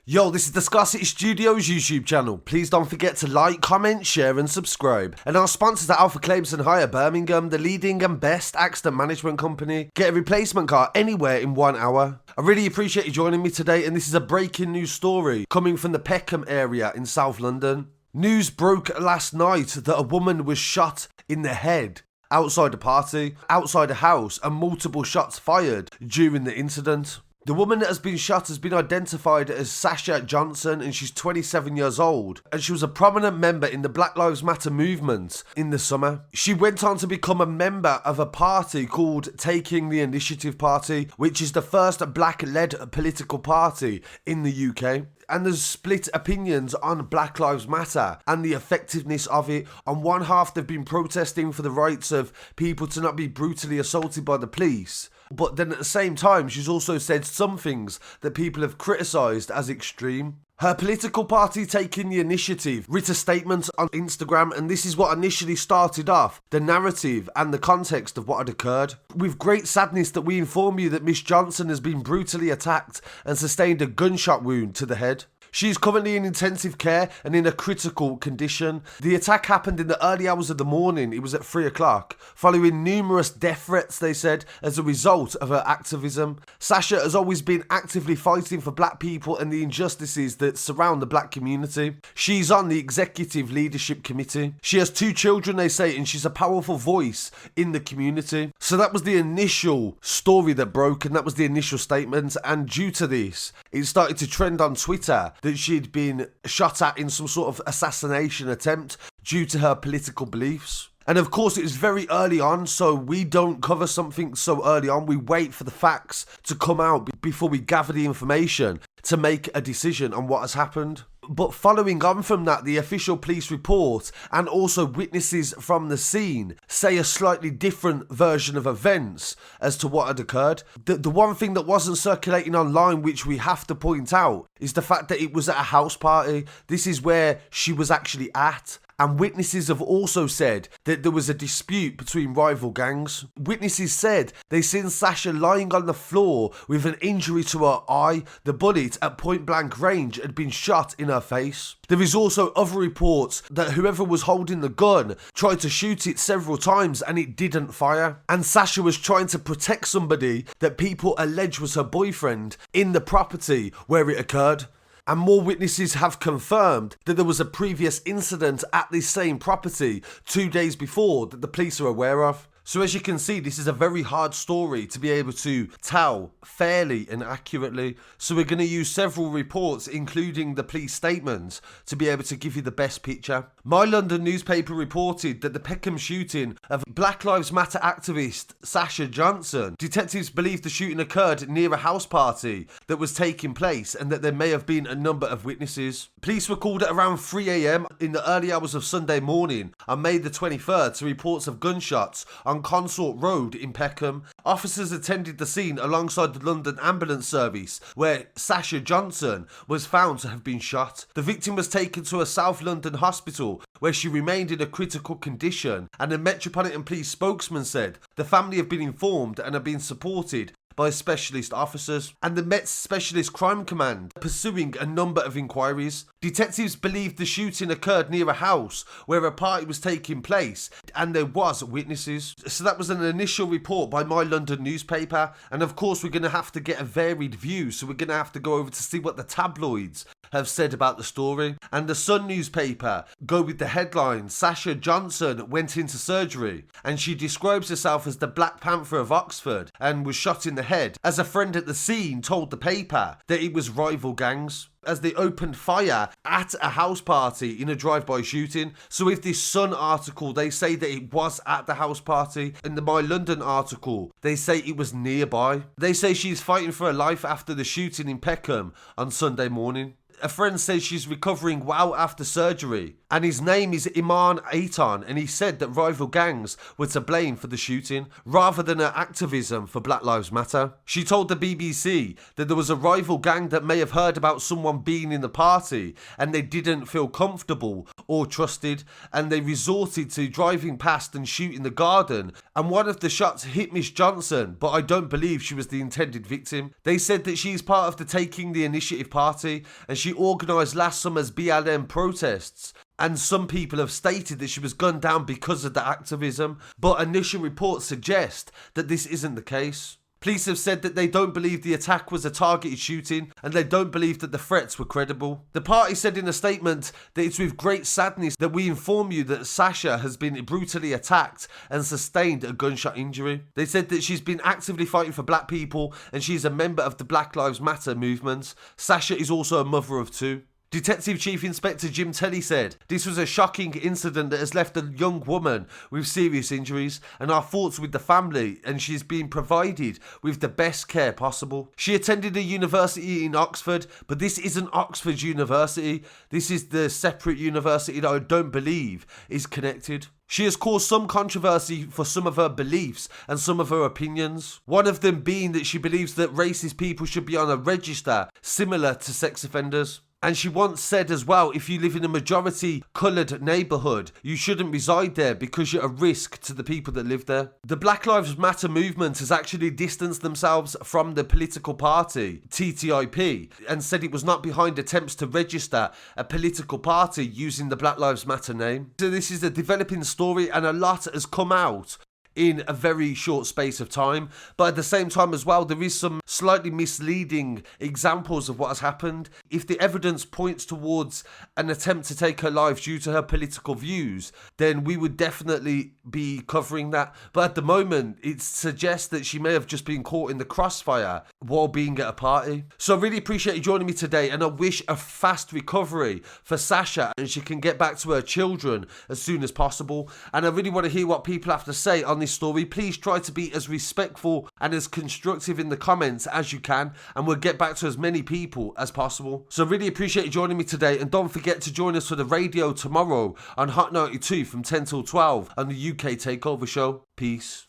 Yo, this is the Scarcity Studios YouTube channel. Please don't forget to like, comment, share and subscribe. And our sponsors are Alpha Claims and Hire Birmingham, the leading and best accident management company. Get a replacement car anywhere in 1 hour. I really appreciate you joining me today, and this is a breaking news story coming from the Peckham area in South London. News broke last night that a woman was shot in the head outside a party, outside a house, and multiple shots fired during the incident. The woman that has been shot has been identified as Sasha Johnson, and she's 27 years old, and she was a prominent member in the Black Lives Matter movement in the summer. She went on to become a member of a party called Taking the Initiative Party, which is the first black-led political party in the UK. And there's split opinions on Black Lives Matter and the effectiveness of it. On one half, they've been protesting for the rights of people to not be brutally assaulted by the police. But then at the same time, she's also said some things that people have criticised as extreme. Her political party, Taking the Initiative, wrote a statement on Instagram, and this is what initially started off the narrative and the context of what had occurred. With great sadness that we inform you that Miss Johnson has been brutally attacked and sustained a gunshot wound to the head. She is currently in intensive care and in a critical condition. The attack happened in the early hours of the morning. It was at 3 o'clock, following numerous death threats, they said, as a result of her activism. Sasha has always been actively fighting for black people and the injustices that surround the black community. She's on the executive leadership committee. She has 2 children, they say, and she's a powerful voice in the community. So that was the initial story that broke, and that was the initial statement. And due to this, it started to trend on Twitter that she'd been shot at in some sort of assassination attempt due to her political beliefs. And of course, it was very early on, so we don't cover something so early on. We wait for the facts to come out before we gather the information to make a decision on what has happened. But following on from that, the official police report and also witnesses from the scene say a slightly different version of events as to what had occurred. The one thing that wasn't circulating online, which we have to point out, is the fact that it was at a house party. This is where she was actually at. And witnesses have also said that there was a dispute between rival gangs. Witnesses said they seen Sasha lying on the floor with an injury to her eye. The bullet at point blank range had been shot in her face. There is also other reports that whoever was holding the gun tried to shoot it several times and it didn't fire. And Sasha was trying to protect somebody that people allege was her boyfriend in the property where it occurred. And more witnesses have confirmed that there was a previous incident at this same property 2 days before that the police are aware of. So as you can see, this is a very hard story to be able to tell fairly and accurately. So we're going to use several reports, including the police statements, to be able to give you the best picture. My London newspaper reported that the Peckham shooting of Black Lives Matter activist Sasha Johnson, detectives believe the shooting occurred near a house party that was taking place and that there may have been a number of witnesses. Police were called at around 3 a.m. in the early hours of Sunday morning on May the 23rd to reports of gunshots on Consort Road in Peckham. Officers attended the scene alongside the London Ambulance Service, where Sasha Johnson was found to have been shot. The victim was taken to a South London hospital where she remained in a critical condition, and the Metropolitan Police spokesman said the family have been informed and are being supported by specialist officers, and the Met's Specialist Crime Command pursuing a number of inquiries. Detectives believe the shooting occurred near a house where a party was taking place and there was witnesses. So that was an initial report by My London newspaper, and of course we're going to have to get a varied view, so we're going to have to go over to see what the tabloids have said about the story. And the Sun newspaper go with the headline, Sasha Johnson went into surgery, and she describes herself as the Black Panther of Oxford and was shot in the head, as a friend at the scene told the paper that it was rival gangs, as they opened fire at a house party in a drive-by shooting. So with this Sun article, they say that it was at the house party. In the My London article, they say it was nearby. They say she's fighting for her life after the shooting in Peckham on Sunday morning. A friend says she's recovering well after surgery, and his name is Iman Aitan, and he said that rival gangs were to blame for the shooting rather than her activism for Black Lives Matter. She told the BBC that there was a rival gang that may have heard about someone being in the party and they didn't feel comfortable or trusted, and they resorted to driving past and shooting the garden, and one of the shots hit Miss Johnson, but I don't believe she was the intended victim. They said that she is part of the Taking the Initiative party, and she organised last summer's BLM protests. And some people have stated that she was gunned down because of the activism, but initial reports suggest that this isn't the case. Police have said that they don't believe the attack was a targeted shooting, and they don't believe that the threats were credible. The party said in a statement that it's with great sadness that we inform you that Sasha has been brutally attacked and sustained a gunshot injury. They said that she's been actively fighting for black people, and she's a member of the Black Lives Matter movement. Sasha is also a mother of 2. Detective Chief Inspector Jim Telly said, "This was a shocking incident that has left a young woman with serious injuries, and our thoughts with the family, and she's been provided with the best care possible. She attended a university in Oxford, but this isn't Oxford University. This is the separate university that I don't believe is connected." She has caused some controversy for some of her beliefs and some of her opinions. One of them being that she believes that racist people should be on a register similar to sex offenders. And she once said as well, if you live in a majority coloured neighbourhood, you shouldn't reside there because you're a risk to the people that live there. The Black Lives Matter movement has actually distanced themselves from the political party, TTIP, and said it was not behind attempts to register a political party using the Black Lives Matter name. So this is a developing story, and a lot has come out in a very short space of time, but at the same time as well, there is some slightly misleading examples of what has happened. If the evidence points towards an attempt to take her life due to her political views, then we would definitely be covering that. But at the moment, it suggests that she may have just been caught in the crossfire while being at a party. So I really appreciate you joining me today, and I wish a fast recovery for Sasha, and she can get back to her children as soon as possible. And I really want to hear what people have to say on this story. Please try to be as respectful and as constructive in the comments as you can, and we'll get back to as many people as possible. So really appreciate you joining me today, and don't forget to join us for the radio tomorrow on Hot 92 from 10 till 12 on the UK Takeover Show. Peace.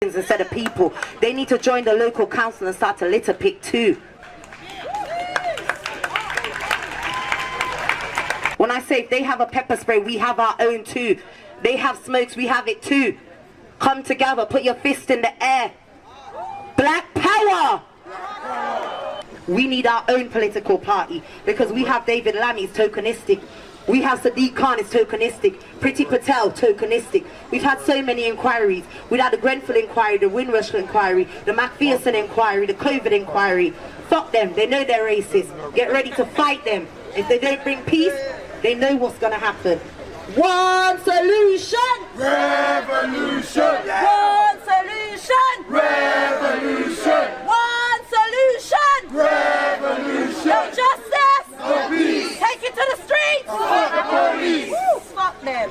Instead of people, they need to join the local council and start to litter pick too. When I say if they have a pepper spray, we have our own too. They have smokes, we have it too. Come together, put your fist in the air. Black power! We need our own political party, because we have David Lammy, it's tokenistic. We have Sadiq Khan, it's tokenistic. Priti Patel, tokenistic. We've had so many inquiries. We've had the Grenfell inquiry, the Windrush inquiry, the McPherson inquiry, the COVID inquiry. Fuck them, they know they're racist. Get ready to fight them. If they don't bring peace, they know what's going to happen. One solution! Revolution! One solution! Revolution! One solution! Revolution! No justice! No peace! Take it to the streets! Fuck the police! Woo, fuck them!